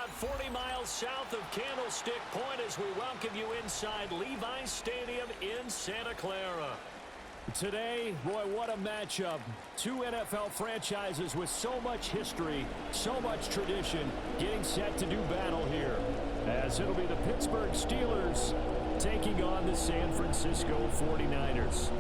about 40 miles south of Candlestick Point as we welcome you inside Levi's Stadium in Santa Clara. Today, boy, what a matchup. Two NFL franchises with so much history, so much tradition, getting set to do battle here. As it'll be the Pittsburgh Steelers taking on the San Francisco 49ers.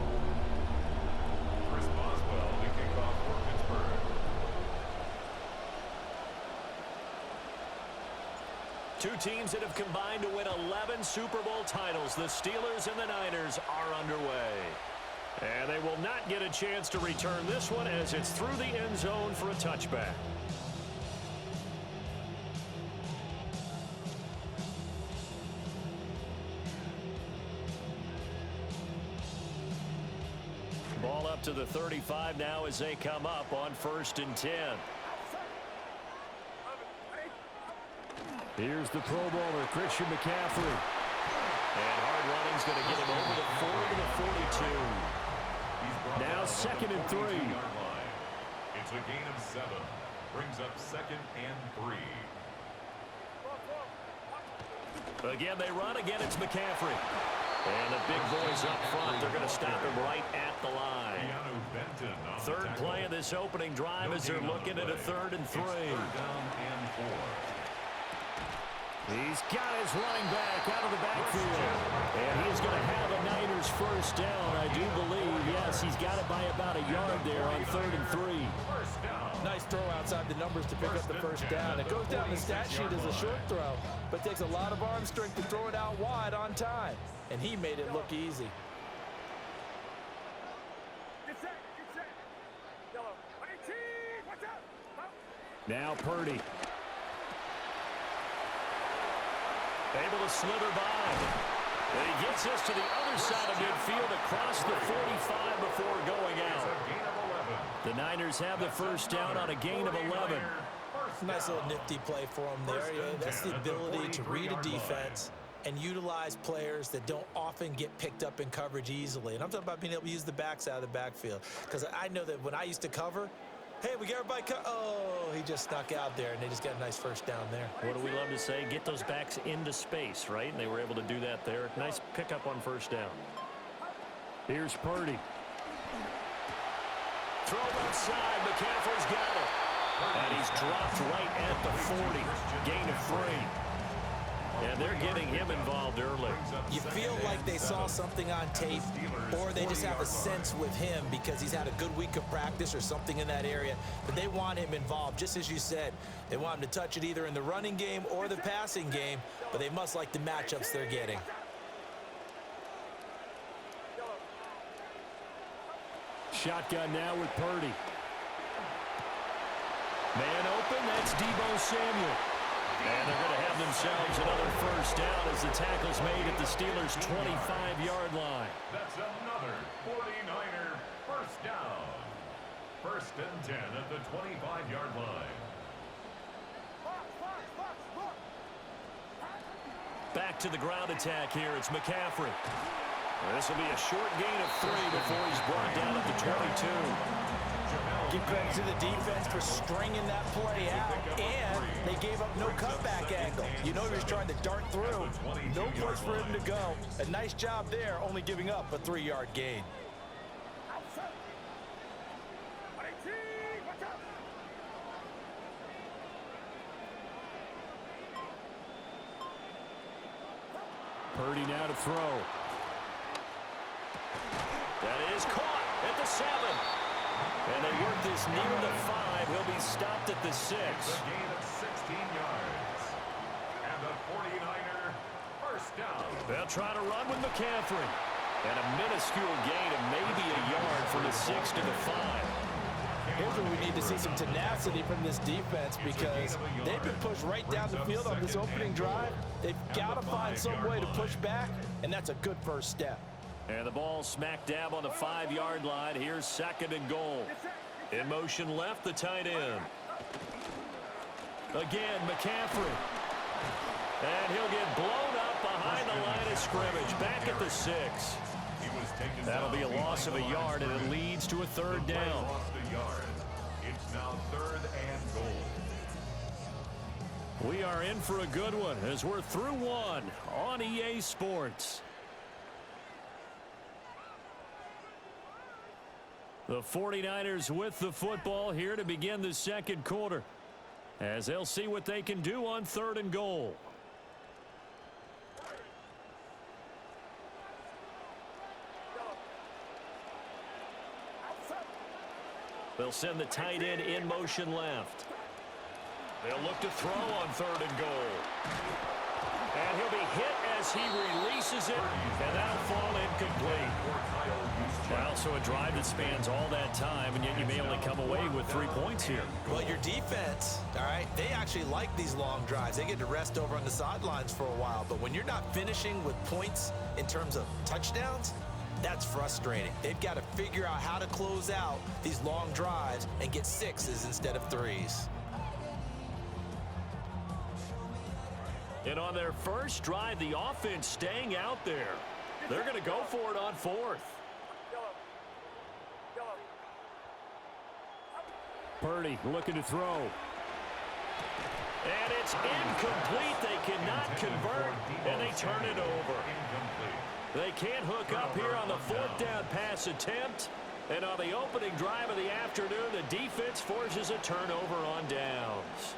Two teams that have combined to win 11 Super Bowl titles. The Steelers and the Niners are underway. And they will not get a chance to return this one as it's through the end zone for a touchback. Ball up to the 35 now as they come up on 1st and 10. Here's the Pro Bowler, Christian McCaffrey. And hard running's going to get him over the 40 to the 42. Now 2nd and 3. It's a gain of 7. Brings up 2nd and 3. Again, they run. Again, it's McCaffrey. And the big boys up front, they're going to stop him right at the line. 3rd play of this opening drive as they're looking at a 3rd and 3. 3rd down and 4. He's got his running back out of the backfield. And he's going to have a Niners first down, I do believe. Yes, he's got it by about a yard there on 3rd and 3. Nice throw outside the numbers to pick up the first down. It goes down the stat sheet as a short throw, but takes a lot of arm strength to throw it out wide on time. And he made it look easy. Now Purdy. Able to slither by. And he gets us to the other side of midfield across the 45 before going out. The Niners have the first down on a gain of 11. Nice little nifty play for him there. Yeah, that's the ability to read a defense and utilize players that don't often get picked up in coverage easily. And I'm talking about being able to use the backs out of the backfield. Because I know that when I used to cover, hey, we got everybody oh, he just snuck out there, and they just got a nice first down there. What do we love to say? Get those backs into space, right? And they were able to do that there. Nice pickup on first down. Here's Purdy. Throw outside. McCaffrey's got it. And he's dropped right at the 40. Gain of 3. And they're getting him involved early. You feel like they saw something on tape, or they just have a sense with him because he's had a good week of practice or something in that area, but they want him involved, just as you said. They want him to touch it either in the running game or the passing game, but they must like the matchups they're getting. Shotgun now with Purdy. Man open, that's Deebo Samuel. And they're going to have themselves another first down as the tackle's made at the Steelers' 25-yard line. That's another 49er first down. 1st and 10 at the 25-yard line. Back to the ground attack here. It's McCaffrey. This will be a short gain of 3 before he's brought down at the 22. Give credit to the defense for stringing that play out, and they gave up no cutback angle. You know he was trying to dart through. No place for him to go. A nice job there, only giving up a 3-yard gain. Purdy now to throw. That is caught at the 7. And they work this near the 5. He'll be stopped at the 6. It's a gain of 16 yards. And the 49er first down. They'll try to run with McCaffrey. And a minuscule gain of maybe a yard from the 6 to the 5. Here's where we need to see some tenacity from this defense because they've been pushed right down the field on this opening drive. They've got to find some way to push back, and that's a good first step. And the ball smack dab on the 5-yard line. Here's 2nd and goal. In motion left, the tight end. Again, McCaffrey. And he'll get blown up behind the line of scrimmage. Back at the 6. That'll be a loss of a yard, and it leads to a 3rd down. It's now 3rd and goal. We are in for a good one as we're through one on EA Sports. The 49ers with the football here to begin the second quarter, as they'll see what they can do on 3rd and goal. They'll send the tight end in motion left. They'll look to throw on 3rd and goal. And he'll be hit as he releases it, and that'll fall incomplete. Well, so a drive that spans all that time, and yet you may only come away with 3 points here. Well, your defense, all right, they actually like these long drives. They get to rest over on the sidelines for a while. But when you're not finishing with points in terms of touchdowns, that's frustrating. They've got to figure out how to close out these long drives and get 6s instead of 3s. And on their first drive, the offense staying out there. They're going to go for it on 4th. Purdy looking to throw. And it's incomplete. They cannot convert, and they turn it over. They can't hook up here on the 4th down pass attempt. And on the opening drive of the afternoon, the defense forces a turnover on downs.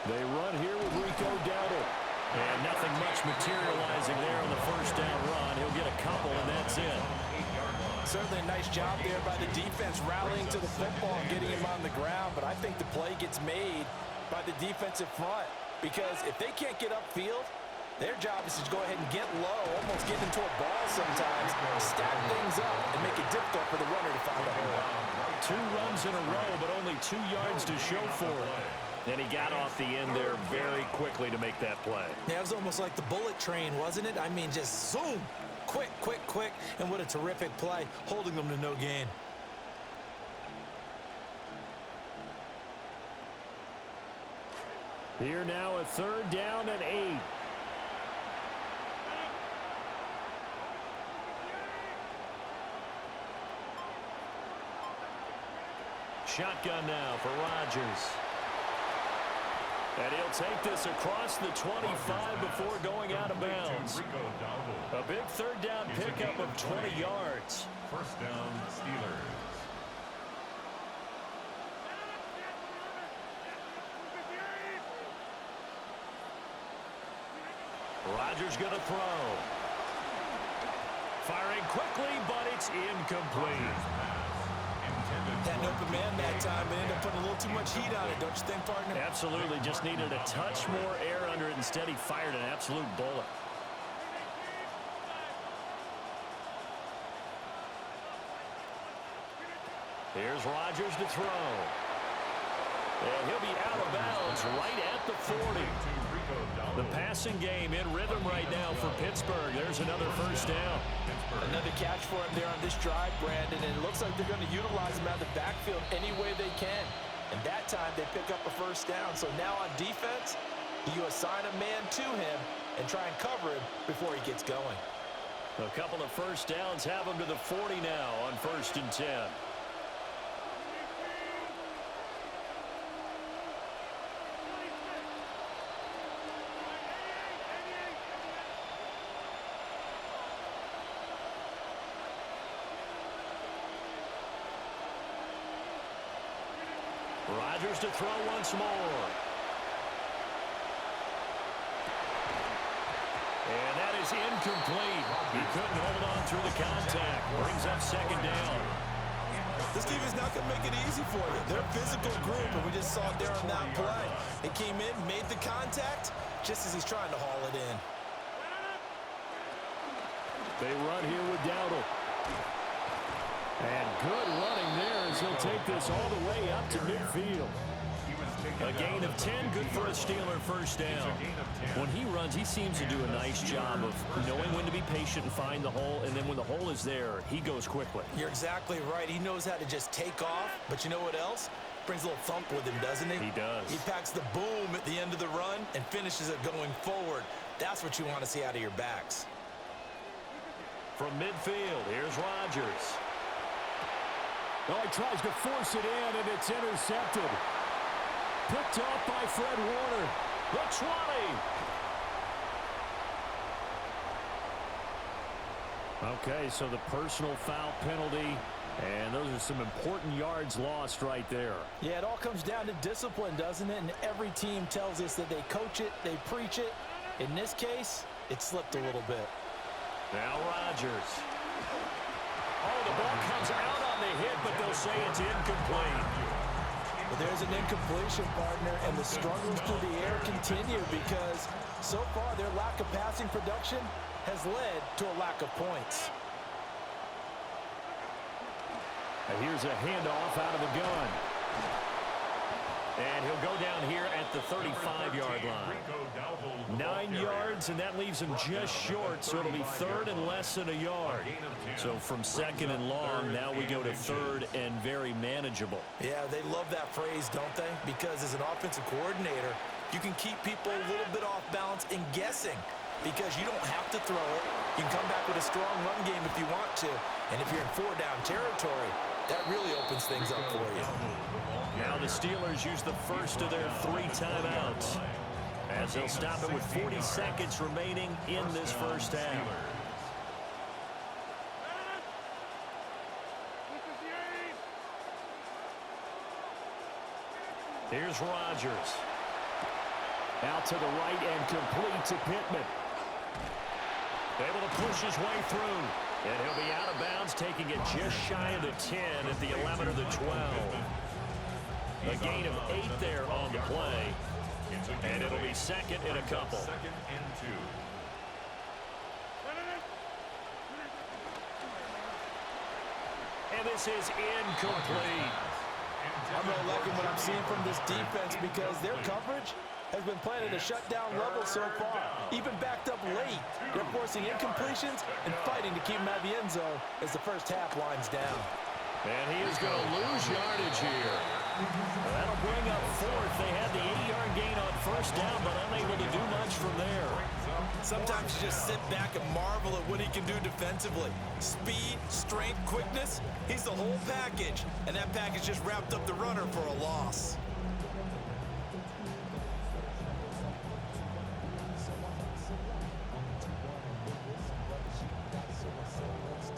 They run here with Rico Dowdle. And nothing much materializing there on the first down run. He'll get a couple, and that's it. Certainly a nice job there by the defense rallying to the football and getting him on the ground. But I think the play gets made by the defensive front. Because if they can't get upfield, their job is to go ahead and get low, almost get into a ball sometimes, stack things up, and make it difficult for the runner to find a hole. 2 runs in a row, but only 2 yards to show for it. And he got off the end there very quickly to make that play. Yeah, it was almost like the bullet train, wasn't it? I mean, just zoom, quick, quick, quick, and what a terrific play, holding them to no gain. Here now, a 3rd down and 8. Shotgun now for Rodgers. And he'll take this across the 25 before going out of bounds. A big 3rd down pickup of 20 yards. First down, Steelers. Rodgers going to throw. Firing quickly, but it's incomplete. Had an open man that time, but ended up putting a little too much heat on it, don't you think, partner? Absolutely. Just needed a touch more air under it. Instead, he fired an absolute bullet. Here's Rodgers to throw. And he'll be out of bounds right at the 40. The passing game in rhythm right now for Pittsburgh. There's another first down. Another catch for him there on this drive, Brandon, and it looks like they're going to utilize him out of the backfield any way they can. And that time they pick up a first down. So now on defense, you assign a man to him and try and cover him before he gets going. A couple of first downs have him to the 40 now on 1st and 10. Rodgers to throw once more. And that is incomplete. He couldn't hold on through the contact. Brings up 2nd down. This team is not going to make it easy for you. They're a physical group, and we just saw it there on that play. They came in, made the contact, just as he's trying to haul it in. They run here with Dowdle. And good running there as he'll take this all the way up to midfield. He was taken A gain of 10, good for a Steeler first down. When he runs, he seems to do a nice job of knowing when to be patient and find the hole, and then when the hole is there, he goes quickly. You're exactly right. He knows how to just take off, but you know what else? Brings a little thump with him, doesn't he? He does. He packs the boom at the end of the run and finishes it going forward. That's what you want to see out of your backs. From midfield, here's Rodgers. Oh, he tries to force it in, and it's intercepted. Picked off by Fred Warner. The 20. Okay, so the personal foul penalty, and those are some important yards lost right there. Yeah, it all comes down to discipline, doesn't it? And every team tells us that they coach it, they preach it. In this case, it slipped a little bit. Now Rodgers. Oh, the ball comes out on the hit, but they'll say it's incomplete. But there's an incompletion, partner, and the struggles through the air continue because so far their lack of passing production has led to a lack of points. And here's a handoff out of the gun. And he'll go down here at the 35-yard line. 9 yards, and that leaves him just short, so it'll be third and less than a yard. So from second and long, now we go to third and very manageable. Yeah, they love that phrase, don't they? Because as an offensive coordinator, you can keep people a little bit off balance and guessing because you don't have to throw it. You can come back with a strong run game if you want to. And if you're in four-down territory, that really opens things up for you. Now the Steelers use the first of their 3 timeouts as they'll stop it with 40 seconds remaining in this first half. Here's Rodgers. Out to the right and complete to Pittman. Able to push his way through. And he'll be out of bounds, taking it just shy of the 10 at the 11 or the 12. A gain of 8 there on the play. And it'll be second and a couple. Second and 2. And this is incomplete. I'm really liking what I'm seeing from this defense because their coverage has been playing at a shutdown level so far. Even backed up late, they're forcing incompletions and fighting to keep them out of the end zone as the first half winds down. And he is going to lose yardage here. That'll bring up fourth. They had the 80-yard gain on first down, but unable to do much from there. Sometimes you just sit back and marvel at what he can do defensively. Speed, strength, quickness, he's the whole package. And that package just wrapped up the runner for a loss.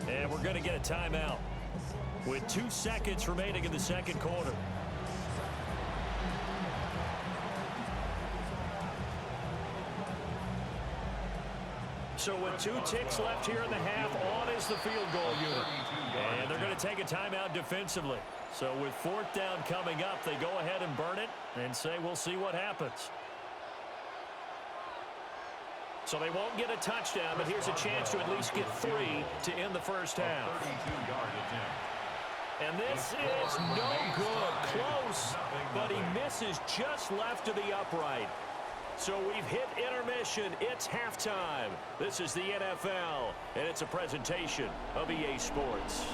And we're going to get a timeout with 2 seconds remaining in the second quarter. So with 2 ticks left here in the half, on is the field goal unit. And they're going to take a timeout defensively. So with 4th down coming up, they go ahead and burn it and say we'll see what happens. So they won't get a touchdown, but here's a chance to at least get 3 to end the first half. And this is no good. Close, but he misses just left of the upright. So we've hit intermission. It's halftime. This is the NFL, and it's a presentation of EA Sports.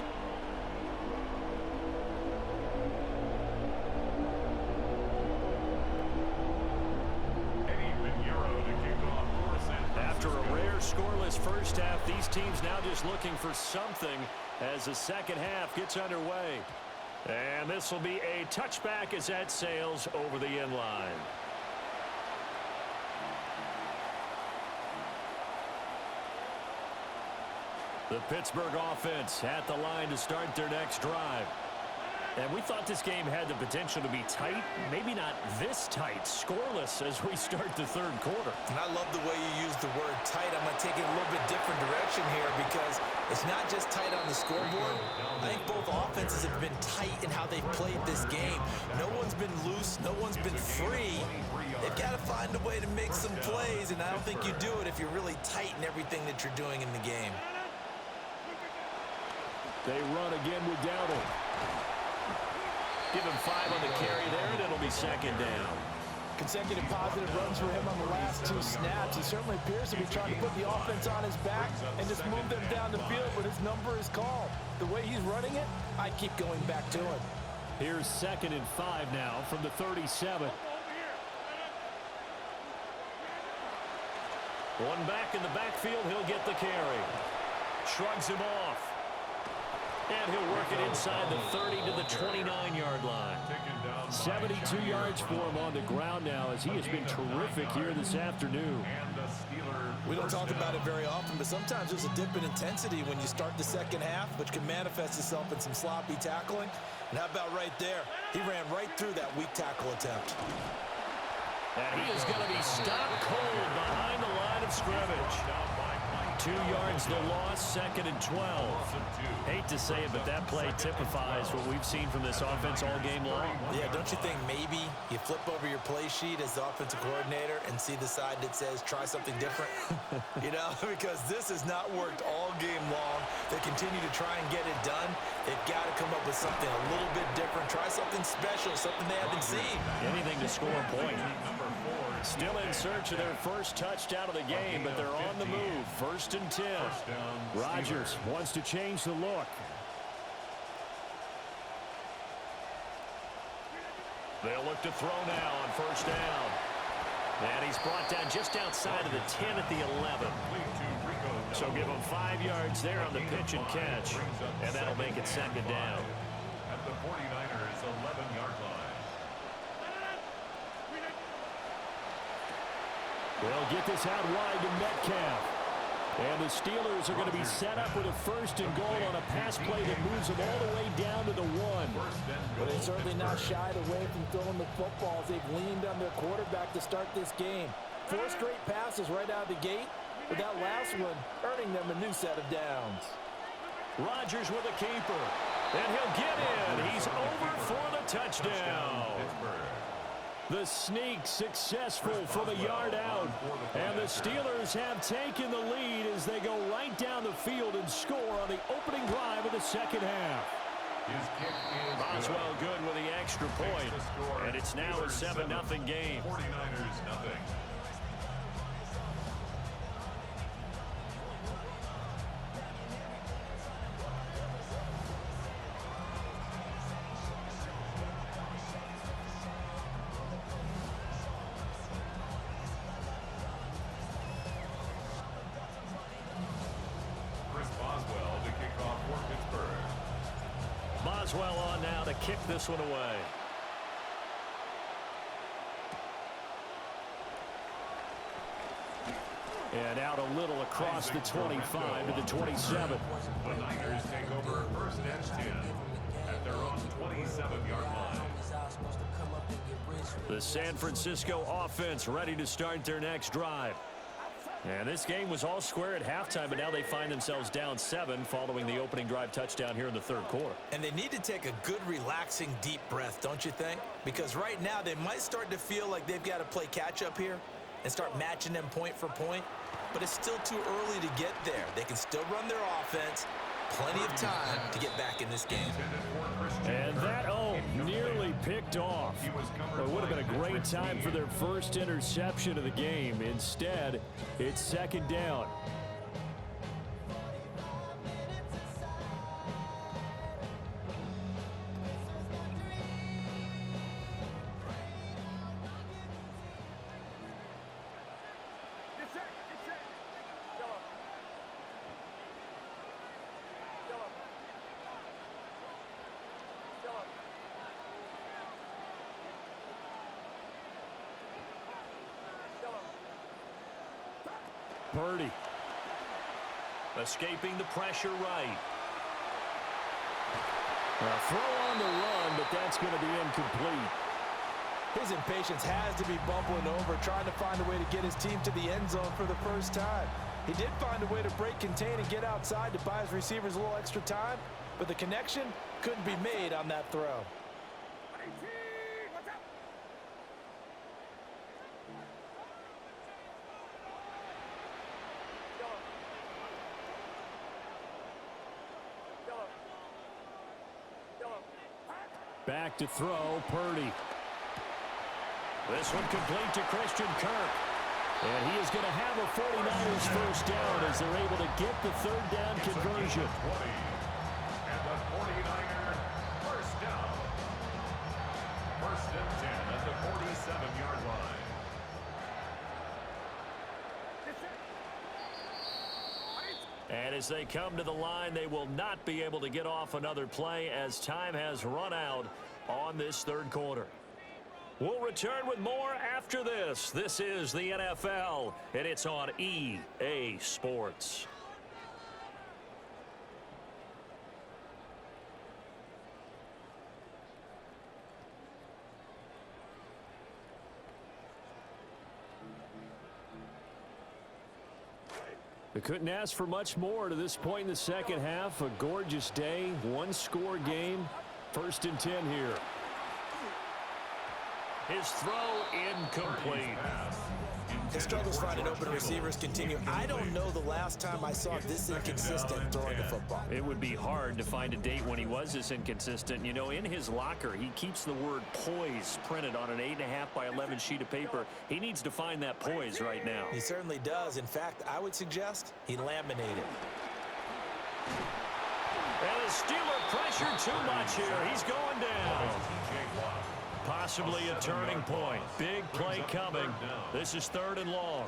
After a rare scoreless first half, these teams now just looking for something as the second half gets underway. And this will be a touchback as that sails over the end line. The Pittsburgh offense at the line to start their next drive. And we thought this game had the potential to be tight, maybe not this tight, scoreless as we start the third quarter. And I love the way you use the word tight. I'm going to take it a little bit different direction here because it's not just tight on the scoreboard. I think both offenses have been tight in how they've played this game. No one's been loose. No one's been free. They've got to find a way to make some plays, and I don't think you do it if you're really tight in everything that you're doing in the game. They run again with Dowdle. Give him 5 on the carry there, and it'll be second down. Consecutive positive runs for him on the last 2 snaps. He certainly appears to be trying to put the offense on his back and just move them down the field, but his number is called. The way he's running it, I keep going back to him. Here's 2nd and 5 now from the 37. One back in the backfield, he'll get the carry. Shrugs him off. And he'll work it inside the 30 to the 29-yard line. 72 yards for him on the ground now as he has been terrific here this afternoon. We don't talk about it very often, but sometimes there's a dip in intensity when you start the second half, which can manifest itself in some sloppy tackling. And how about right there? He ran right through that weak tackle attempt. And he is going to be stopped cold behind the line of scrimmage. 2 yards the loss, 2nd and 12. Hate to say it, but that play typifies what we've seen from this offense all game long. Yeah, don't you think maybe you flip over your play sheet as the offensive coordinator and see the side that says try something different? You know, because this has not worked all game long. They continue to try and get it done. They've got to come up with something a little bit different. Try something special, something they haven't seen. Anything to score a point. Still in search of their first touchdown of the game, but they're on the move. 1st and 10. Rodgers wants to change the look. They'll look to throw now on 1st down. And he's brought down just outside of the 10 at the 11. So give him 5 yards there on the pitch and catch. And that'll make it 2nd down. At the 49ers' 11-yard line. They'll get this out wide to Metcalf. And the Steelers are going to be set up with a 1st and goal on a pass play that moves them all the way down to the 1. But they're certainly not shied away from throwing the footballs. They've leaned on their quarterback to start this game. 4 straight passes right out of the gate, with that last one earning them a new set of downs. Rodgers with a keeper. And he'll get in. He's over for the touchdown. The sneak successful from a yard out. And the Steelers have taken the lead as they go right down the field and score on the opening drive of the second half. Boswell good with the extra point. And it's now a 7-0 game. 49ers nothing. Boswell on now to kick this one away. And out a little across the 25 to the 27. The Niners take over 1st and 10 at their own 27-yard line. The San Francisco offense ready to start their next drive. And this game was all square at halftime, but now they find themselves down 7 following the opening drive touchdown here in the 3rd quarter. And they need to take a good, relaxing, deep breath, don't you think? Because right now they might start to feel like they've got to play catch-up here and start matching them point for point. But it's still too early to get there. They can still run their offense. Plenty of time to get back in this game. And that, nearly picked off. It would have been a great time for their first interception of the game. Instead, it's 2nd down. Purdy. Escaping the pressure right. A throw on the run, but that's going to be incomplete. His impatience has to be bubbling over, trying to find a way to get his team to the end zone for the first time. He did find a way to break contain and get outside to buy his receivers a little extra time, but the connection couldn't be made on that throw. Back to throw, Purdy. This one complete to Christian Kirk. And he is going to have a 49ers first down as they're able to get the third down conversion. And the 49er first down. First and 10 at the 47-yard line. And as they come to the line, they will not be able to get off another play as time has run out on this third quarter. We'll return with more after this. This is the NFL, and it's on EA Sports. We couldn't ask for much more to this point in the second half. A gorgeous day, one-score game. First and 10 here. His throw incomplete. His struggles finding open receivers continue. I don't know the last time I saw this inconsistent throwing the football. It would be hard to find a date when he was this inconsistent. You know, in his locker, he keeps the word poise printed on an 8.5 by 11 sheet of paper. He needs to find that poise right now. He certainly does. In fact, I would suggest he laminated. And the Steeler pressure too much here. He's going down. Possibly a turning point. Big play coming. This is third and long.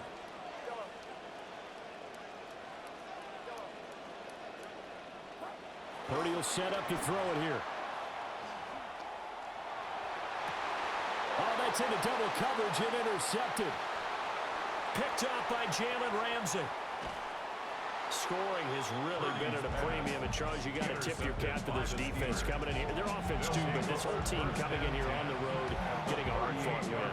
Purdy will set up to throw it here. Oh, that's into double coverage and intercepted. Picked up by Jalen Ramsey. Scoring has really been at a premium. And, Charles, you got to tip your cap to this defense coming in here. Their offense, too, but this whole team coming in here on the road, getting a hard-fought win.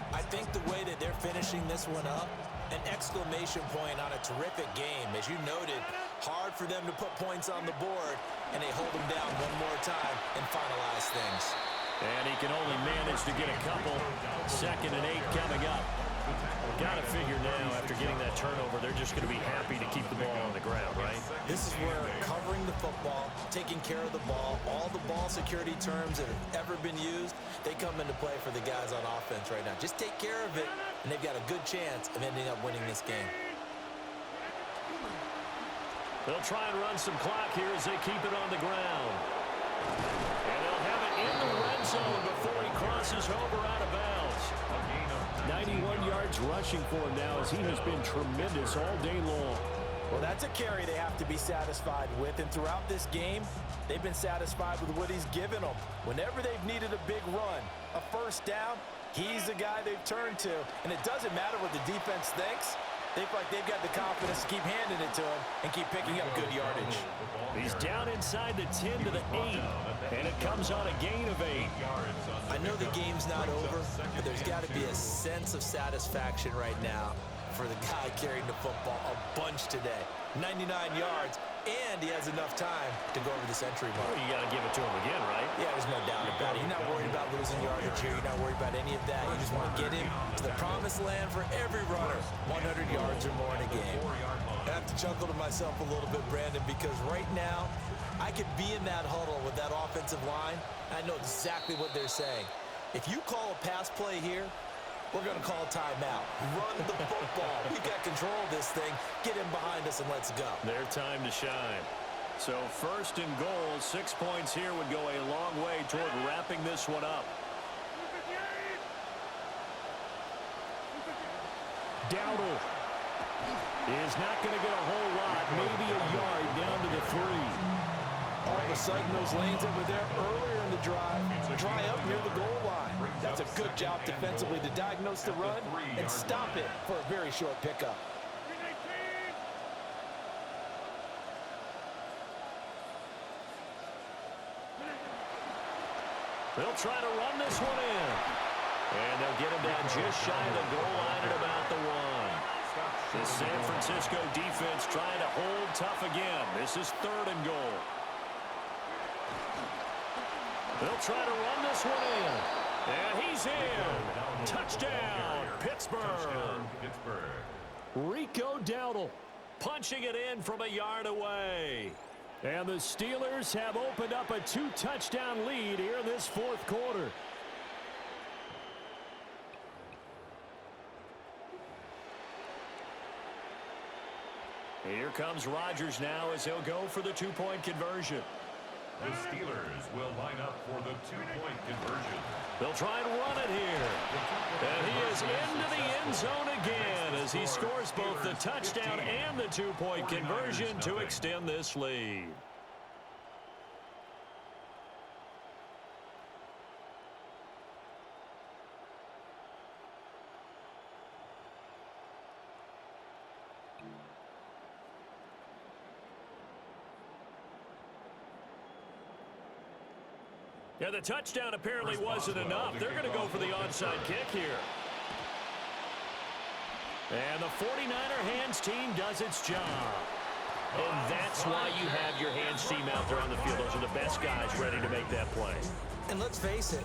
I think the way that they're finishing this one up, an exclamation point on a terrific game. As you noted, hard for them to put points on the board, and they hold them down one more time and finalize things. And he can only manage to get a couple. 2nd and 8 coming up. Got to figure now, after getting that turnover, they're just going to be happy to keep the ball on the ground, right? This is where covering the football, taking care of the ball, all the ball security terms that have ever been used, they come into play for the guys on offense right now. Just take care of it, and they've got a good chance of ending up winning this game. They'll try and run some clock here as they keep it on the ground. And they'll have it in the red zone before he crosses over out of bounds. 91 yards rushing for him now as he has been tremendous all day long. Well, that's a carry they have to be satisfied with, and throughout this game, they've been satisfied with what he's given them. Whenever they've needed a big run, a first down, he's the guy they've turned to, and it doesn't matter what the defense thinks. They feel like they've got the confidence to keep handing it to him and keep picking up good yardage. He's down inside the 10 to the 8, and it comes on a gain of 8. I know the game's not over, but there's got to be a sense of satisfaction right now for the guy carrying the football a bunch today. 99 yards, and he has enough time to go over the century mark. Well, you got to give it to him again, right? Yeah, there's no doubt about it. You're not worried about losing yardage here. You're not worried about any of that. You just want to get him to the promised land for every runner. 100 yards or more in a game. I have to chuckle to myself a little bit, Brandon, because right now, I could be in that huddle with that offensive line, and I know exactly what they're saying. If you call a pass play here, we're going to call timeout. Run the football. We got control of this thing. Get him behind us and let's go. Their time to shine. So first and goal, 6 points here would go a long way toward wrapping this one up. Dowdle is not going to get a whole lot, maybe a yard down to the 3. All of a sudden, those lanes that were there earlier in the drive dry up near the goal line. That's a good job defensively to diagnose the run and stop it for a very short pickup. They'll try to run this one in. And they'll get him down just shy of the goal line at about the 1. The San Francisco defense trying to hold tough again. This is 3rd and goal. They'll try to run this one in. And he's in. Touchdown, Pittsburgh. Rico Dowdle punching it in from a yard away. And the Steelers have opened up a 2-touchdown lead here in this fourth quarter. Here comes Rodgers now as he'll go for the two-point conversion. The Steelers will line up for the two-point conversion. They'll try and run it here. And he is into the end zone again as he scores both the touchdown and the two-point conversion to extend this lead. Yeah, the touchdown apparently wasn't enough. They're going to go for the onside kick here. And the 49er hands team does its job. And that's why you have your hands team out there on the field. Those are the best guys ready to make that play. And let's face it,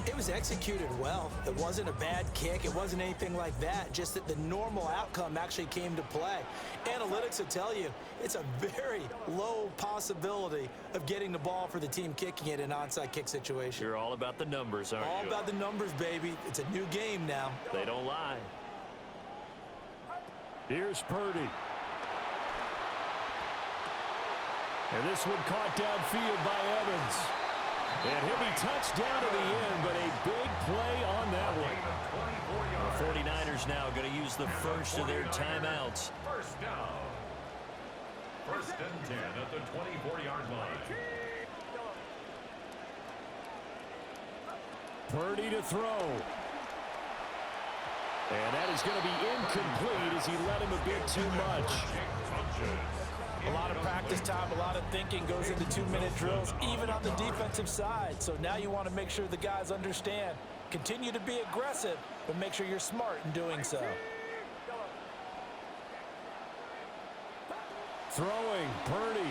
it was executed well. It wasn't a bad kick. It wasn't anything like that. Just that the normal outcome actually came to play. Analytics will tell you it's a very low possibility of getting the ball for the team kicking it in an onside kick situation. You're all about the numbers, aren't you? All about the numbers, baby. It's a new game now. They don't lie. Here's Purdy. And this one caught downfield by Evans. And he'll be touched down to the end, but a big play on that one. The 49ers now going to use the first of their timeouts. First down. First and 10 at the 24-yard line. Purdy to throw. And that is going to be incomplete as he let him a bit too much. A lot of practice time, a lot of thinking goes into 2-minute drills, even on the defensive side. So now you want to make sure the guys understand. Continue to be aggressive, but make sure you're smart in doing so. Throwing, Purdy.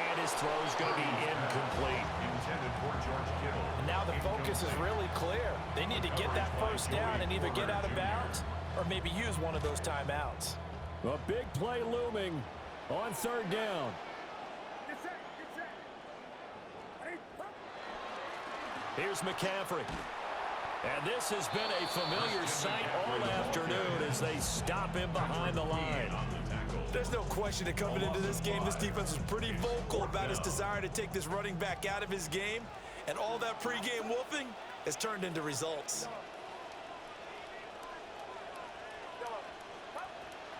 And his throw's going to be incomplete. Intended for George Kittle. And now the focus is really clear. They need to get that first down and either get out of bounds or maybe use one of those timeouts. A big play looming on third down. Here's McCaffrey. And this has been a familiar sight all afternoon as they stop him behind the line. There's no question that coming into this game, this defense was pretty vocal about his desire to take this running back out of his game. And all that pregame wolfing has turned into results.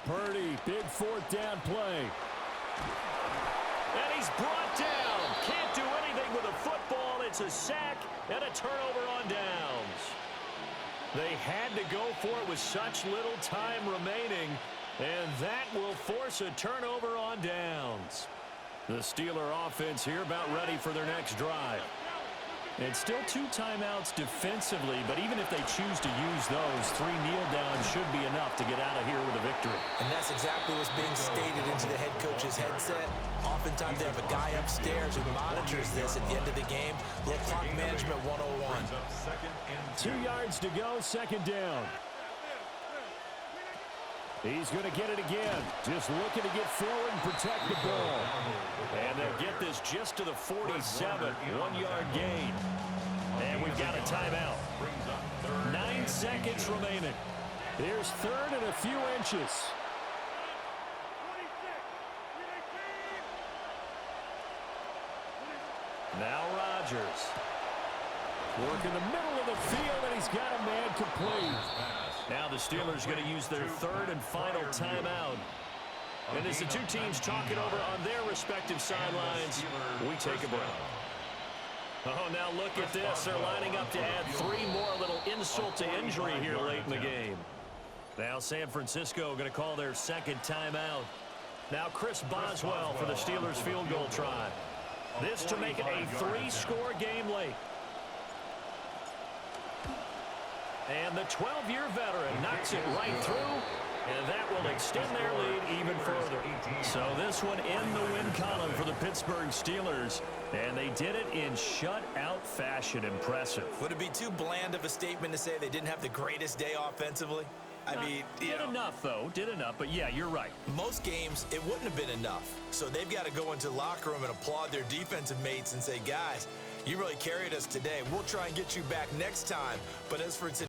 Purdy, big fourth down play. And he's brought down. Can't do anything with a football. It's a sack and a turnover on downs. They had to go for it with such little time remaining, and that will force a turnover on downs. The Steeler offense here about ready for their next drive. And still 2 timeouts defensively, but even if they choose to use those, 3 kneel downs should be enough to get out of here with a victory. And that's exactly what's being stated into the head coach's headset. Oftentimes they have a guy upstairs who monitors this at the end of the game. Little clock management 101. 2 yards to go, second down. He's going to get it again. Just looking to get forward and protect the ball. And they'll get this just to the 47, 1-yard gain. And we've got a timeout. 9 seconds remaining. Here's third and a few inches. Now Rodgers. Work in the middle of the field, and he's got a man complete. Now the Steelers going to use their third and final timeout. And as the two teams talk it over on their respective sidelines, we take a break. Oh, now look at this. They're lining up to add 3 more, a little insult to injury here late in the game. Now San Francisco going to call their second timeout. Now Chris Boswell for the Steelers field goal try. This to make it a 3-score game late. And the 12-year veteran knocks it right through, and that will extend their lead even further. So this one in the win column for the Pittsburgh Steelers, and they did it in shutout fashion. Impressive. Would it be too bland of a statement to say they didn't have the greatest day offensively? I mean, did enough, though. Did enough. But, yeah, you're right. Most games, it wouldn't have been enough. So they've got to go into the locker room and applaud their defensive mates and say, guys, you really carried us today. We'll try and get you back next time. But as for today,